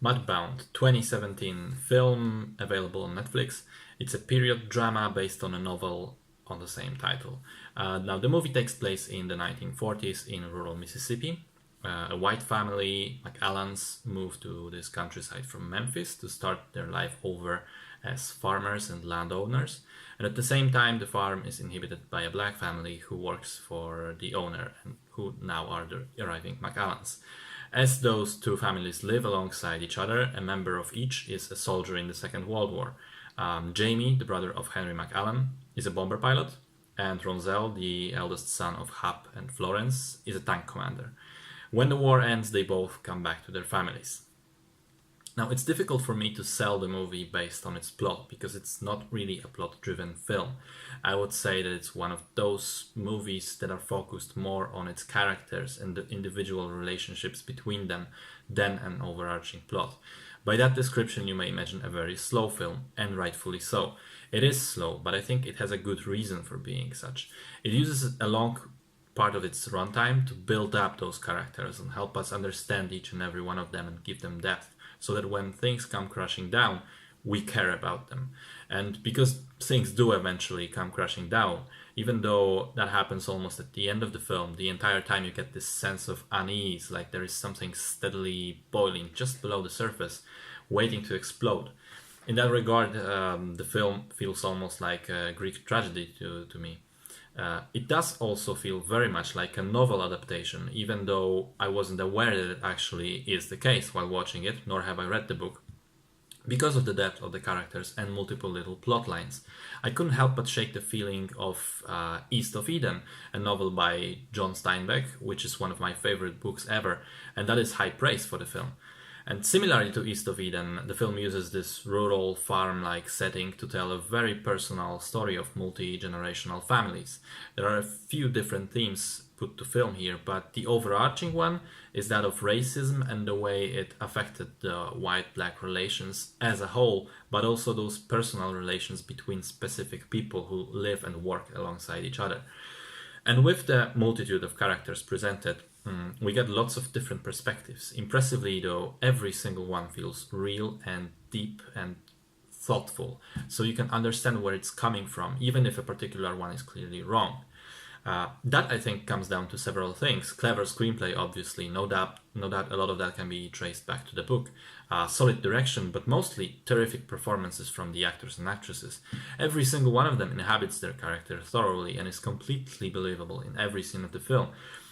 Mudbound, 2017 film available on Netflix. It's a period drama based on a novel on the same title. Now, the movie takes place in the 1940s in rural Mississippi. A white family, McAllans, moved to this countryside from Memphis to start their life over as farmers and landowners. And at the same time, the farm is inhabited by a black family who works for the owner and who now are the arriving McAllans. As those two families live alongside each other, a member of each is a soldier in the Second World War. Jamie, the brother of Henry McAllan, is a bomber pilot, and Ronzel, the eldest son of Hap and Florence, is a tank commander. When the war ends, they both come back to their families. Now, it's difficult for me to sell the movie based on its plot because it's not really a plot-driven film. I would say that it's one of those movies that are focused more on its characters and the individual relationships between them than an overarching plot. By that description, you may imagine a very slow film, and rightfully so. It is slow, but I think it has a good reason for being such. It uses a long part of its runtime to build up those characters and help us understand each and every one of them and give them depth, so that when things come crashing down, we care about them. And because things do eventually come crashing down, even though that happens almost at the end of the film, the entire time you get this sense of unease, like there is something steadily boiling just below the surface, waiting to explode. In that regard, the film feels almost like a Greek tragedy to me. It does also feel very much like a novel adaptation, even though I wasn't aware that it actually is the case while watching it, nor have I read the book. Because of the depth of the characters and multiple little plot lines, I couldn't help but shake the feeling of East of Eden, a novel by John Steinbeck, which is one of my favorite books ever, and that is high praise for the film. And similarly to East of Eden, the film uses this rural farm-like setting to tell a very personal story of multi-generational families. There are a few different themes put to film here, but the overarching one is that of racism and the way it affected the white-black relations as a whole, but also those personal relations between specific people who live and work alongside each other. And with the multitude of characters presented, we get lots of different perspectives. Impressively though, every single one feels real and deep and thoughtful, so you can understand where it's coming from, even if a particular one is clearly wrong. That I think comes down to several things. Clever screenplay, obviously, no doubt a lot of that can be traced back to the book. Solid direction, but mostly terrific performances from the actors and actresses. Every single one of them inhabits their character thoroughly and is completely believable in every scene of the film.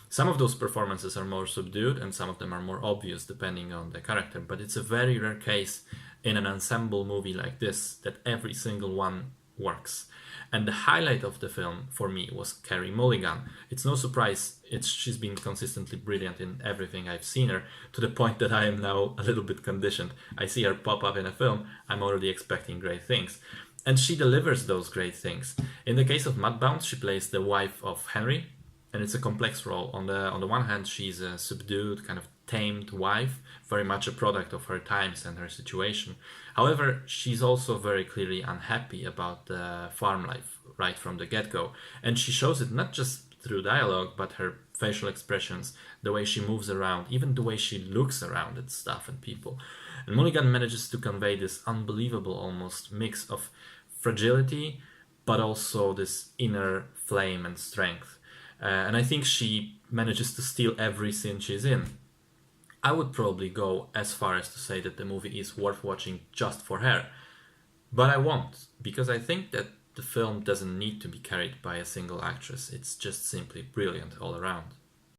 Some of those performances are more subdued and some of them are more obvious depending on the character, but it's a very rare case in an ensemble movie like this that every single one works. And the highlight of the film for me was Carey Mulligan. It's no surprise, she's been consistently brilliant in everything I've seen her, to the point that I am now a little bit conditioned. I see her pop up in a film, I'm already expecting great things. And she delivers those great things. In the case of Mudbound, she plays the wife of Henry, and it's a complex role. On the one hand, she's a subdued, kind of tamed wife, very much a product of her times and her situation. However, she's also very clearly unhappy about the farm life right from the get-go. And she shows it not just through dialogue, but her facial expressions, the way she moves around, even the way she looks around at stuff and people. And Mulligan manages to convey this unbelievable almost mix of fragility, but also this inner flame and strength. And I think she manages to steal every scene she's in. I would probably go as far as to say that the movie is worth watching just for her. But I won't, because I think that the film doesn't need to be carried by a single actress. It's just simply brilliant all around.